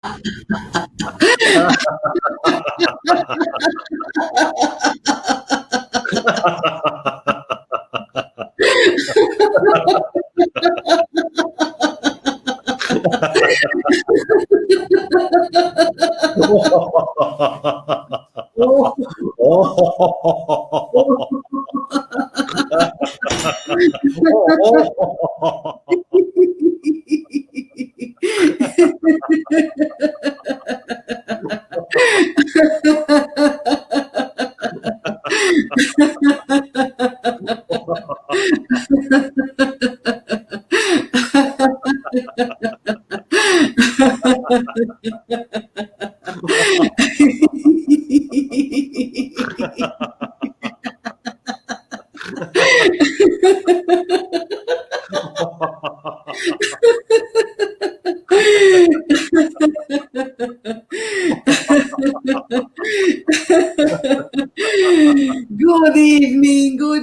Good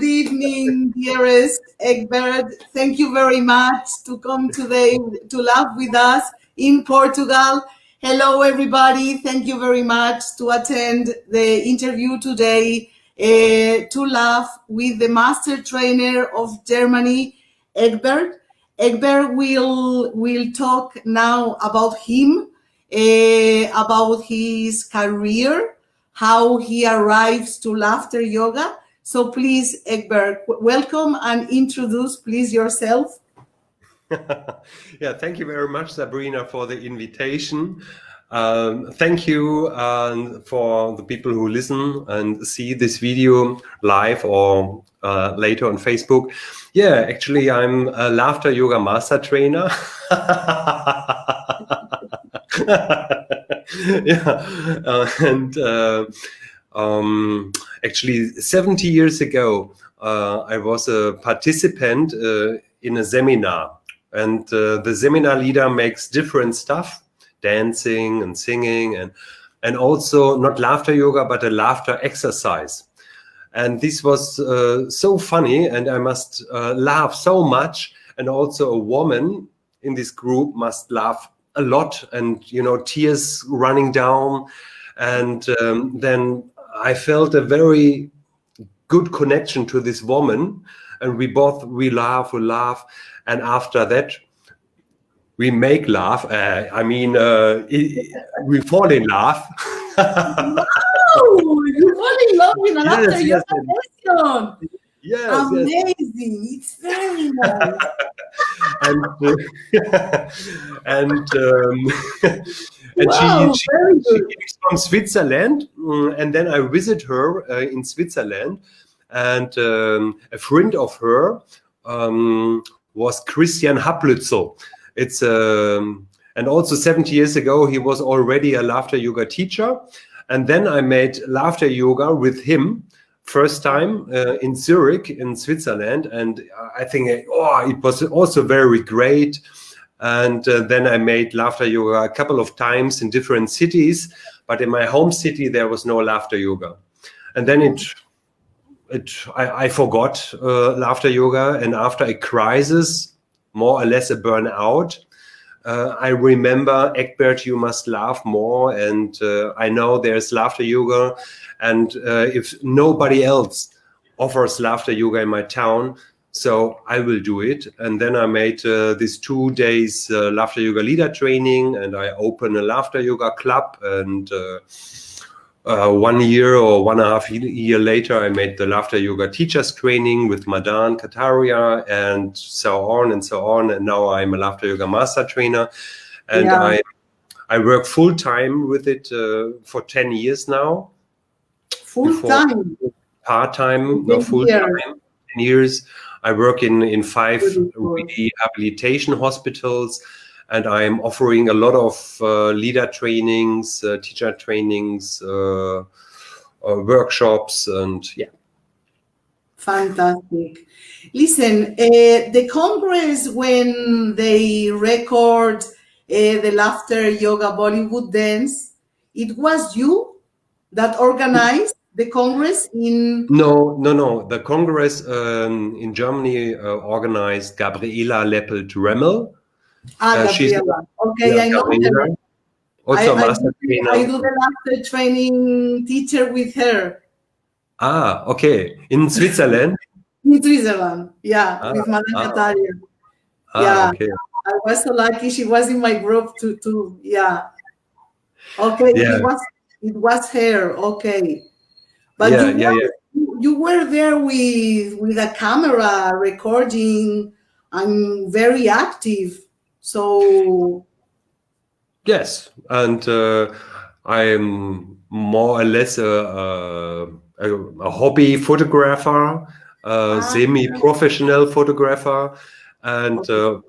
evening, dearest Egbert. Thank you very much to come today to laugh with us in Portugal. Hello, everybody. Thank you very much to attend the interview today to laugh with the master trainer of Germany, Egbert. Egbert will talk now about him, about his career, how he arrives to laughter yoga. So please, Egbert, welcome and introduce, please, yourself. Yeah, thank you very much, Sabrina, for the invitation. Thank you for the people who listen and see this video live or later on Facebook. Yeah, actually, I'm a laughter yoga master trainer. Actually 70 years ago, I was a participant in a seminar, and the seminar leader makes different stuff, dancing and singing, and also not laughter yoga, but a laughter exercise. And this was so funny, and I must laugh so much, and also a woman in this group must laugh a lot, and tears running down. And then I felt a very good connection to this woman, and we laugh, and after that we make laugh. We fall in love. Wow, you fall in love with an laughter yoga lesson. Yes, amazing. Yes. It's very nice. And wow, she is from Switzerland, and then I visit her in Switzerland, and a friend of her was Christian Haplitzel. It's and also 70 years ago he was already a laughter yoga teacher, and then I made laughter yoga with him. First time in Zurich in Switzerland, and I think it was also very great. And then I made laughter yoga a couple of times in different cities, but in my home city there was no laughter yoga. And then I forgot laughter yoga, and after a crisis, more or less a burnout, I remember, Egbert, you must laugh more, and I know there's laughter yoga, and if nobody else offers laughter yoga in my town, so I will do it. And then I made these 2 days laughter yoga leader training, and I opened a laughter yoga club, and 1 year or 1.5 years later, I made the laughter yoga teachers training with Madan Kataria, and so on and so on. And now I'm a laughter yoga master trainer, and I work full time with it for 10 years now. Full time? Part time, no, full time. 10 years. I work in 5 rehabilitation hospitals. And I'm offering a lot of leader trainings, teacher trainings, workshops, and yeah. Fantastic. Listen, the Congress, when they record the laughter yoga Bollywood dance, it was you that organized the Congress in... No. The Congress in Germany organized Gabriela Leppelt-Remmel. Gabriela. Okay, I know her. Also a master I trainer. do the laughter training teacher with her. Ah, okay. In Switzerland? In Switzerland, yeah, Ah, with Madame ah, Kataria. ah, Yeah, okay. I was so lucky. She was in my group too. Yeah. Okay, Yeah, it was her. Okay, but yeah, you yeah, were yeah. you were there with a camera recording and very active. So Yes, and I'm more or less a hobby photographer, a ah, semi-professional photographer, and okay.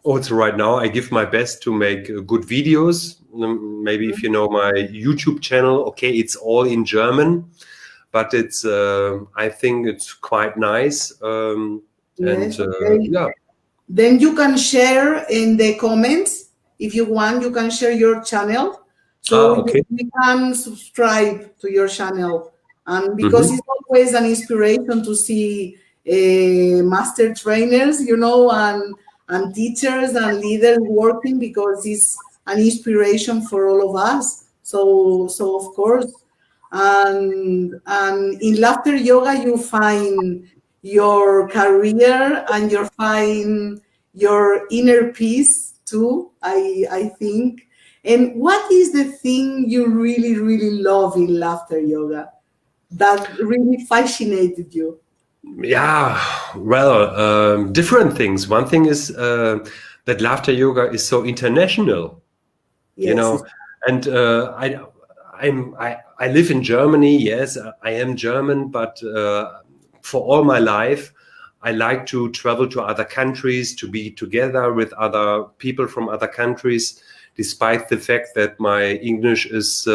also right now I give my best to make good videos. Maybe if you know my YouTube channel, okay, it's all in German, but it's I think it's quite nice, and Yes, okay. yeah. Then you can share in the comments if you want. You can share your channel, so Ah, okay. we can subscribe to your channel. And because Hmm. it's always an inspiration to see master trainers, and teachers and leaders working, because it's an inspiration for all of us. So of course, and in laughter yoga you find your career and you find your inner peace too, I think. And what is the thing you really really love in laughter yoga that really fascinated you? Yeah, well, different things. One thing is that laughter yoga is so international, you Yes, know, and I live in Germany. Yes, I am German, but for all my life, I like to travel to other countries to be together with other people from other countries. Despite the fact that my English is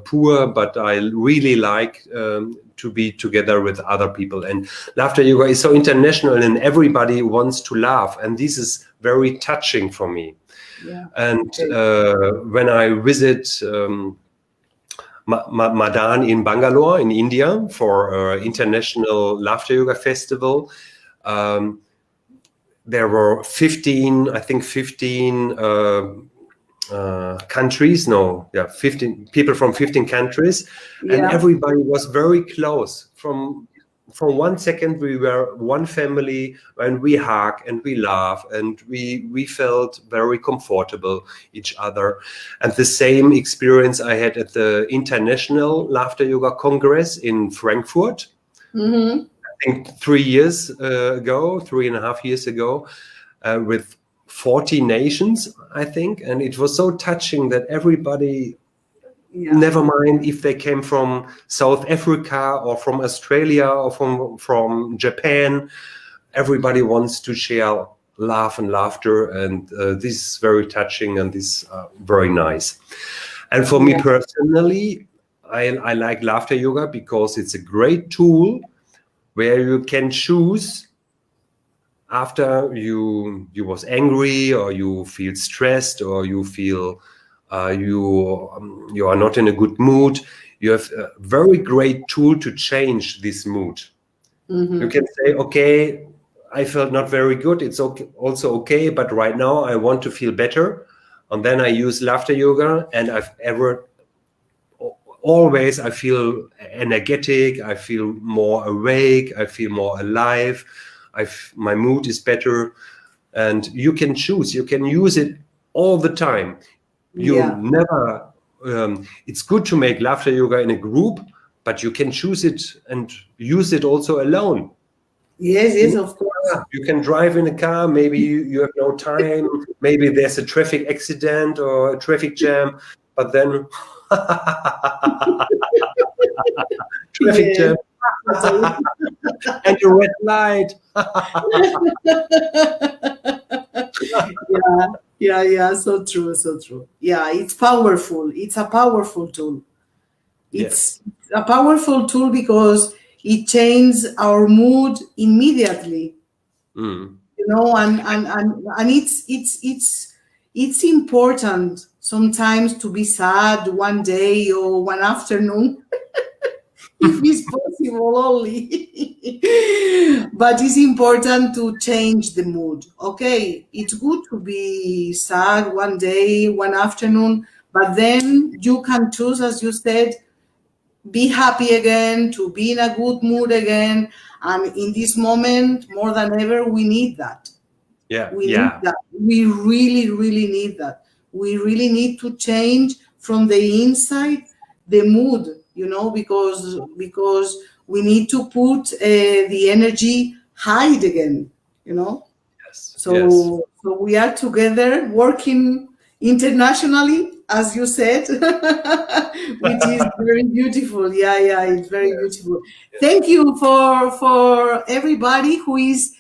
poor, but I really like to be together with other people. And laughter yoga is so international, and everybody wants to laugh, and this is very touching for me. yeah, And okay. when I visit Madan in Bangalore in India for international laughter yoga festival, um, there were 15, I think 15 countries. No, yeah, 15 people from 15 countries, and Yeah, everybody was very close. From 1 second, we were one family, and we hug and we laugh and we felt very comfortable each other. And the same experience I had at the International Laughter Yoga Congress in Frankfurt. mm-hmm. I think 3 years ago, 3.5 years ago, with 40 nations, I think. And it was so touching that everybody, Yeah, never mind if they came from South Africa or from Australia or from Japan, everybody wants to share laugh and laughter. And this is very touching, and this is very nice. And for me yeah, personally, I like laughter yoga because it's a great tool where you can choose after you was angry, or you feel stressed, or you feel you are not in a good mood. You have a very great tool to change this mood. You mm-hmm. can say, okay, I felt not very good, it's okay, also okay, but right now I want to feel better. And then I use laughter yoga, and always I feel energetic, I feel more awake, I feel more alive, my mood is better. And you can choose, you can use it all the time. You Yeah, never it's good to make laughter yoga in a group, but you can choose it and use it also alone. yes, yes, of course. You can drive in a car, maybe you have no time, maybe there's a traffic accident or a traffic jam, but then traffic Yes, jam totally. and a red light. Yeah, yeah, yeah, so true, so true. Yeah, it's powerful. It's a powerful tool. Yes. It's a powerful tool because it changes our mood immediately, Mm. and it's important sometimes to be sad one day or one afternoon, if it's possible only. But it's important to change the mood. Okay, it's good to be sad one day, one afternoon, But then you can choose, as you said, be happy again, to be in a good mood again. And in this moment, more than ever, we need that. We need that. We really, really need that. We really need to change from the inside the mood, because we need to put the energy high again, So we are together working internationally, as you said, which is very beautiful. It's very beautiful. Thank you for everybody who is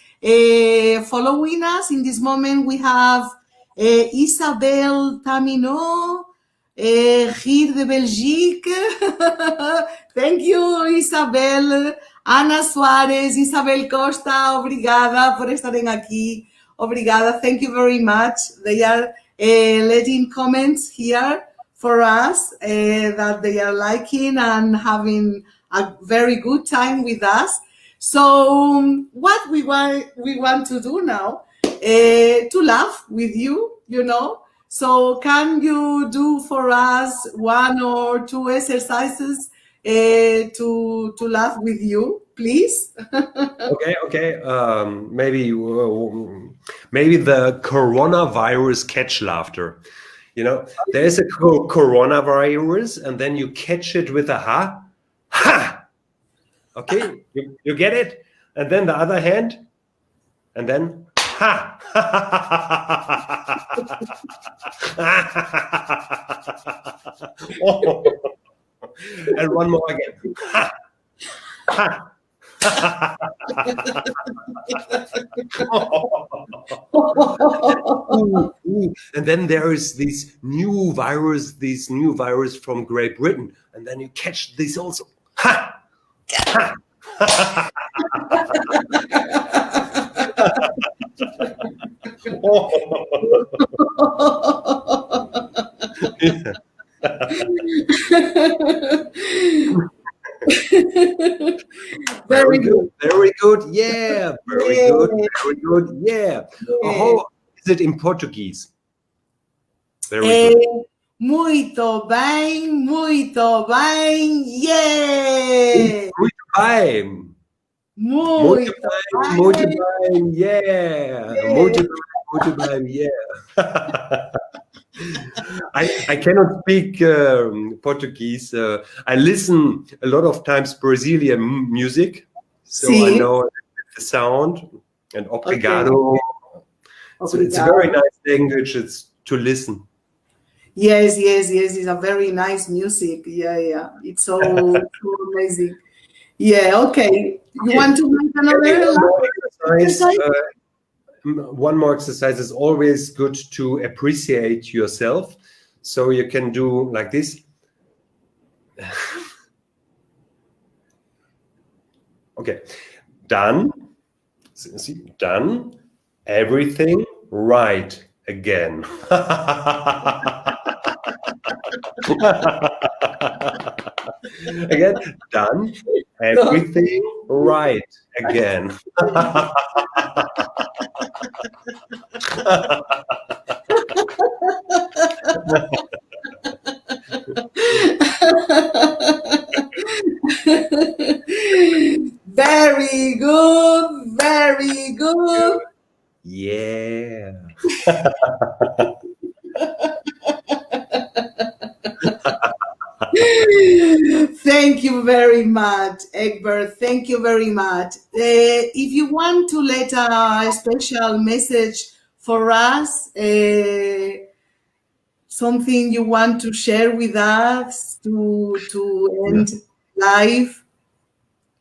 following us. In this moment, we have Isabelle Tamino, Gir de Belgique. Thank you, Isabel. Ana Suárez, Isabel Costa, obrigada por estarem aqui. Obrigada. Thank you very much. They are letting comments here for us that they are liking and having a very good time with us. So what we want to do now, to laugh with you, So can you do for us 1 or 2 exercises to laugh with you, please? Okay. Maybe the coronavirus catch laughter. There's a coronavirus, and then you catch it with a ha. Okay, you get it, and then the other hand, and then ha. And one more again. Ha. And then there is this new virus from Great Britain, and then you catch this also. Ha! Ha! Very good. Yeah, very good. Yeah. How is it in Portuguese? Very good. Muito bem, yeah. Muito bem, yeah. Muito bem, yeah. I cannot speak Portuguese. I listen a lot of times Brazilian music, so I know the sound. And obrigado. So it's a very nice language. It's to listen. Yes. It's a very nice music. Yeah. It's so amazing. Yeah. Okay. You want to make another exercise? One more exercise is always good to appreciate yourself. So you can do like this. Okay. Done. Everything right again. Again. Done. Everything right again. Very good. Yeah. Thank you very much, Egbert. Thank you very much. If you want to let a special message for us, something you want to share with us to end life.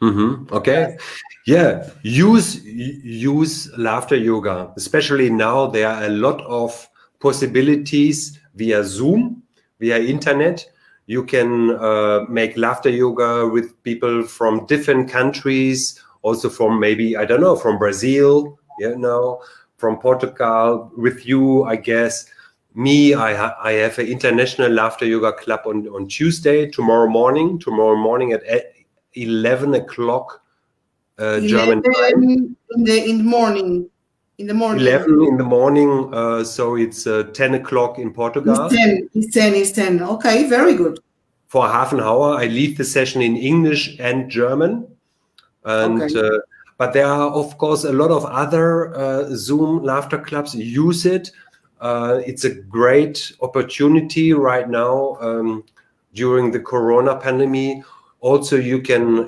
Okay. Yeah. Use laughter yoga. Especially now, there are a lot of possibilities via Zoom, via internet. You can make laughter yoga with people from different countries, also from maybe, I don't know, from Brazil, from Portugal, with you, I guess. Me, I have an international laughter yoga club on Tuesday, tomorrow morning at 11 o'clock German time. In the morning. In the morning. 11 in the morning, so it's 10 o'clock in Portugal. It's 10. Okay, very good. For half an hour, I lead the session in English and German. And Okay. but there are, of course, a lot of other Zoom laughter clubs use it. It's a great opportunity right now during the Corona pandemic. Also, you can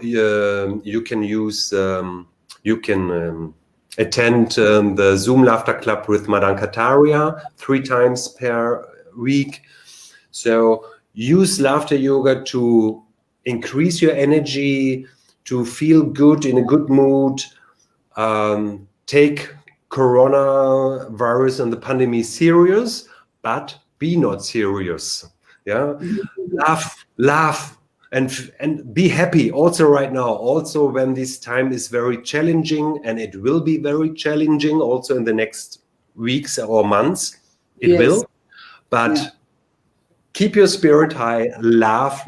attend the Zoom laughter club with Madame Kataria 3 times per week. So use laughter yoga to increase your energy, to feel good, in a good mood. Take coronavirus and the pandemic serious, but be not serious. Yeah, laugh, and be happy. Also, right now, also when this time is very challenging, and it will be very challenging. Also in the next weeks or months, it will. But keep your spirit high. Laugh,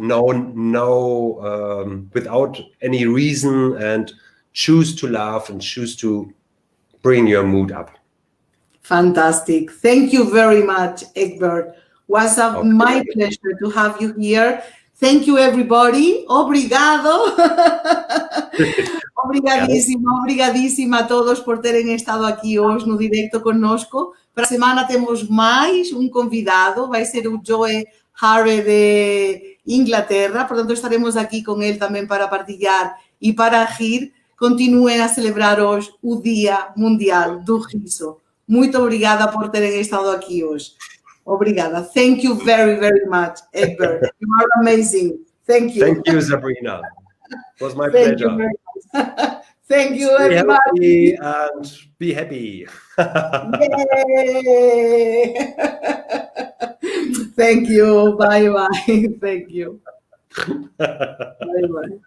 without any reason, and choose to laugh and choose to bring your mood up. Fantastic. Thank you very much, Egbert. Was my pleasure to have you here. Thank you, everybody. Obrigado. Obrigadíssima a todos por terem estado aqui hoje no direto conosco. Para a semana temos mais convidado. Vai ser o Joe Harry de Inglaterra. Portanto, estaremos aqui com ele também para partilhar e para rir. Continuem a celebrar hoje o Dia Mundial do Riso. Muito obrigada por terem estado aqui hoje. Obrigada. Thank you very, very much, Egbert. You are amazing. Thank you. Thank you, Sabrina. It was my pleasure. You very much. Thank you, Stay everybody. healthy and be happy. Yay. Thank you. Bye-bye. Thank you. Bye-bye.